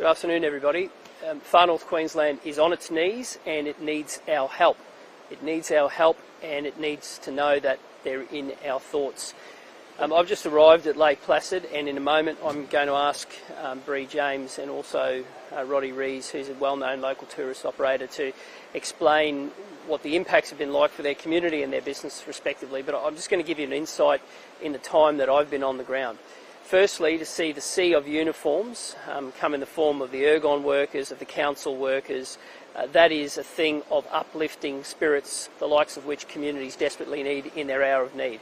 Good afternoon, everybody. Far North Queensland is on its knees and it needs our help. It needs our help and it needs to know that they're in our thoughts. I've just arrived at Lake Placid, and in a moment I'm going to ask Bree James and also Roddy Rees, who's a well-known local tourist operator, to explain what the impacts have been like for their community and their business respectively. But I'm just going to give you an insight in the time that I've been on the ground. Firstly, to see the sea of uniforms come in the form of the ergon workers, of the council workers, that is a thing of uplifting spirits, the likes of which communities desperately need in their hour of need.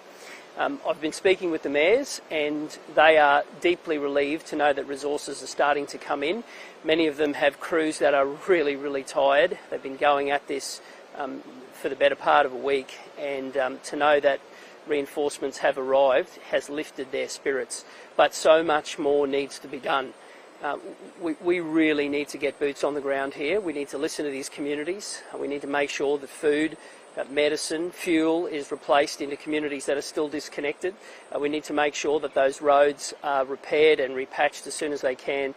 I've been speaking with the mayors and they are deeply relieved to know that resources are starting to come in. Many of them have crews that are really, really tired. They've been going at this for the better part of a week, and to know that reinforcements have arrived has lifted their spirits. But so much more needs to be done. We really need to get boots on the ground here. We need to listen to these communities. We need to make sure that food, medicine, fuel is replaced into communities that are still disconnected. We need to make sure that those roads are repaired and repatched as soon as they can.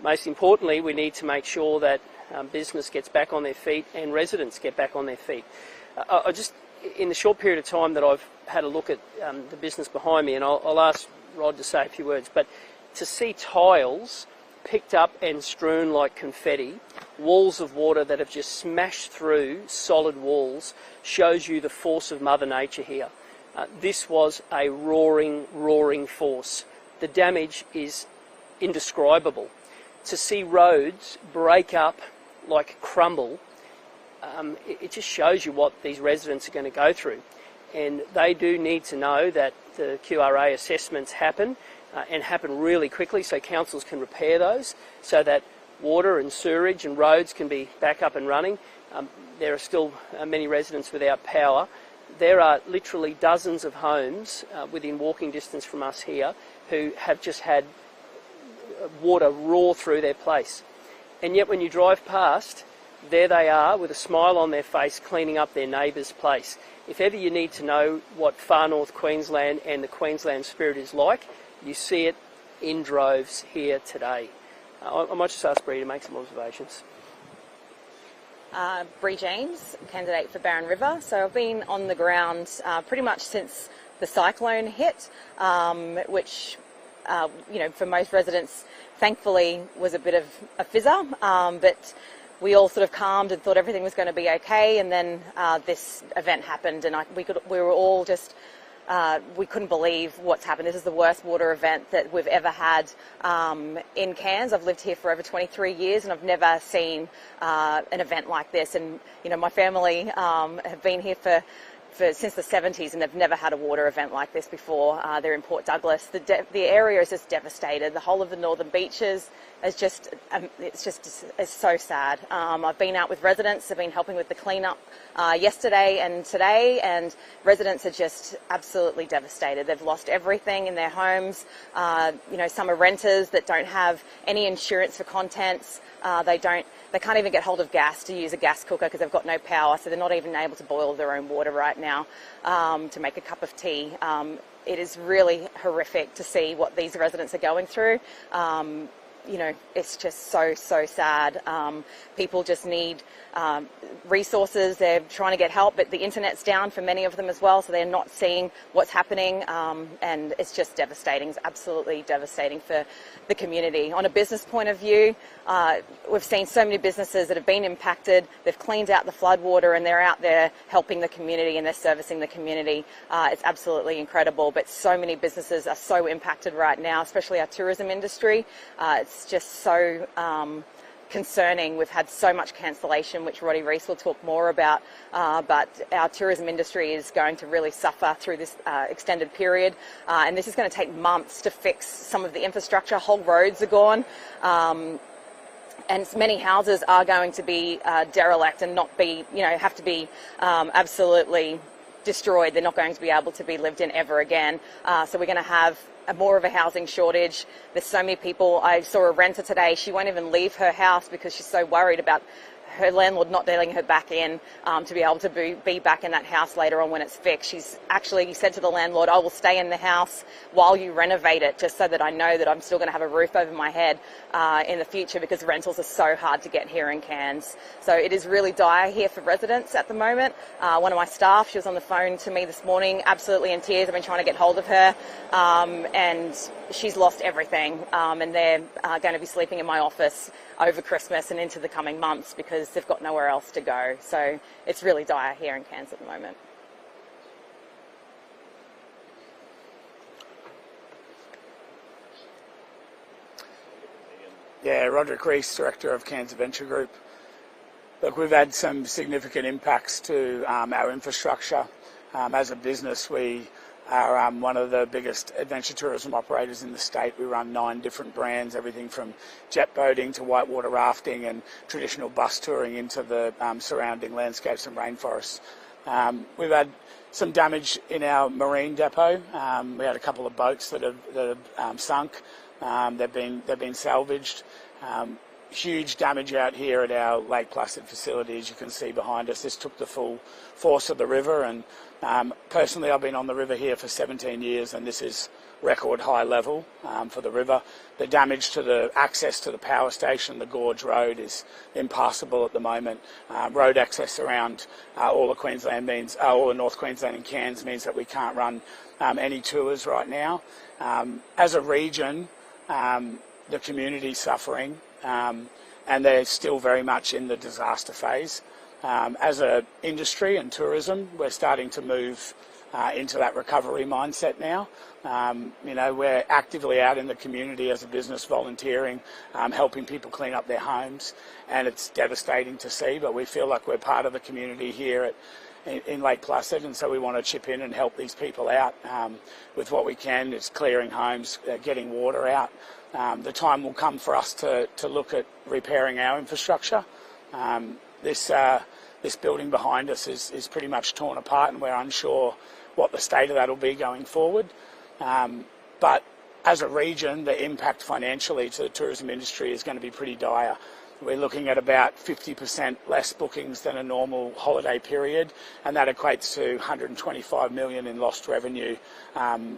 Most importantly, we need to make sure that business gets back on their feet and residents get back on their feet. In the short period of time that I've had a look at the business behind me, and I'll ask Rod to say a few words, but to see tiles picked up and strewn like confetti, walls of water that have just smashed through solid walls, shows you the force of Mother Nature here. This was a roaring, roaring force. The damage is indescribable. To see roads break up like crumble, it just shows you what these residents are going to go through. And they do need to know that the QRA assessments happen and happen really quickly, so councils can repair those, so that water and sewerage and roads can be back up and running. There are still many residents without power. There are literally dozens of homes within walking distance from us here who have just had water roar through their place. And yet when you drive past, there they are with a smile on their face cleaning up their neighbour's place. If ever you need to know what Far North Queensland and the Queensland spirit is like, you see it in droves here today. I might just ask Bree to make some observations. Bree James, candidate for Barron River. So I've been on the ground pretty much since the cyclone hit, which, for most residents, thanfully was a bit of a fizzer, but we all sort of calmed and thought everything was going to be okay, and then this event happened, and we were all just, we couldn't believe what's happened. This is the worst water event that we've ever had in Cairns. I've lived here for over 23 years and I've never seen an event like this, and my family have been here since the 70s, and they've never had a water event like this before. They're in Port Douglas. The area is just devastated. The whole of the northern beaches is just, it's so sad. I've been out with residents. I've been helping with the cleanup yesterday and today, and residents are just absolutely devastated. They've lost everything in their homes. Some are renters that don't have any insurance for contents. They can't even get hold of gas to use a gas cooker because they've got no power, so they're not even able to boil their own water right now to make a cup of tea. It is really horrific to see what these residents are going through. It's just so sad. People just need resources. They're trying to get help, but the internet's down for many of them as well, so they're not seeing what's happening, and it's just devastating. It's absolutely devastating for the community. On a business point of view, we've seen so many businesses that have been impacted. They've cleaned out the floodwater and they're out there helping the community and they're servicing the community. It's absolutely incredible, but so many businesses are so impacted right now, especially our tourism industry. It's just so concerning. We've had so much cancellation, which Roddy Rees will talk more about, but our tourism industry is going to really suffer through this extended period, and this is going to take months to fix some of the infrastructure. Whole roads are gone, and many houses are going to be derelict and not be, have to be absolutely destroyed. They're not going to be able to be lived in ever again. So we're going to have more of a housing shortage. There's so many people. I saw a renter today. She won't even leave her house because she's so worried about her landlord not letting her back in to be able to be back in that house later on when it's fixed. She's actually said to the landlord, I will stay in the house while you renovate it, just so that I know that I'm still going to have a roof over my head in the future, because rentals are so hard to get here in Cairns. So it is really dire here for residents at the moment. One of my staff, she was on the phone to me this morning, absolutely in tears. I've been trying to get hold of her, and she's lost everything, and they're going to be sleeping in my office over Christmas and into the coming months because they've got nowhere else to go. So it's really dire here in Cairns at the moment. Yeah, Roderick Rees, Director of Cairns Adventure Group. Look, we've had some significant impacts to our infrastructure. As a business, we are one of the biggest adventure tourism operators in the state. We run 9 different brands, everything from jet boating to whitewater rafting and traditional bus touring into the surrounding landscapes and rainforests. We've had some damage in our marine depot. We had a couple of boats that have sunk. They've been salvaged. Huge damage out here at our Lake Placid facility, as you can see behind us. This took the full force of the river, and personally I've been on the river here for 17 years, and this is record high level for the river. The damage to the access to the power station, the Gorge Road, is impassable at the moment. Road access around all of Queensland means, all of North Queensland and Cairns means that we can't run any tours right now. As a region, the community's suffering, and they're still very much in the disaster phase. As an industry and tourism, we're starting to move into that recovery mindset now. We're actively out in the community as a business, volunteering, helping people clean up their homes, and it's devastating to see, but we feel like we're part of the community here in Lake Placid, and so we want to chip in and help these people out with what we can. It's clearing homes, getting water out. The time will come for us to look at repairing our infrastructure. This building behind us is pretty much torn apart, and we're unsure what the state of that will be going forward. But as a region, the impact financially to the tourism industry is going to be pretty dire. We're looking at about 50% less bookings than a normal holiday period, and that equates to 125 million in lost revenue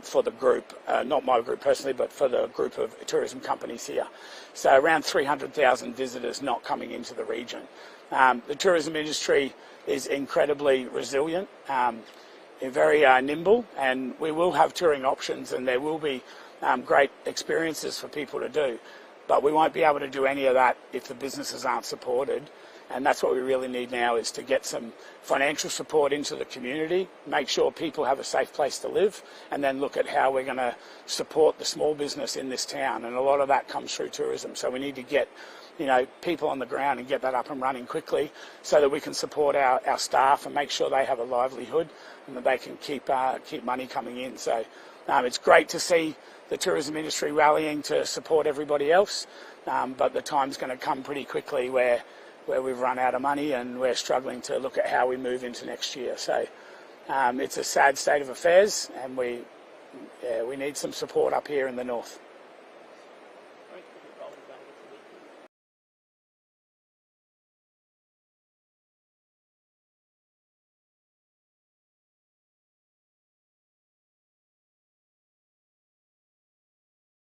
for the group, not my group personally, but for the group of tourism companies here. So around 300,000 visitors not coming into the region. The tourism industry is incredibly resilient, very nimble, and we will have touring options, and there will be great experiences for people to do. But we won't be able to do any of that if the businesses aren't supported, and that's what we really need now, is to get some financial support into the community, make sure people have a safe place to live, and then look at how we're going to support the small business in this town, and a lot of that comes through tourism. So we need to get people on the ground and get that up and running quickly so that we can support our staff and make sure they have a livelihood and that they can keep money coming in. So it's great to see the tourism industry rallying to support everybody else, but the time's going to come pretty quickly where we've run out of money and we're struggling to look at how we move into next year. So it's a sad state of affairs, and we need some support up here in the north.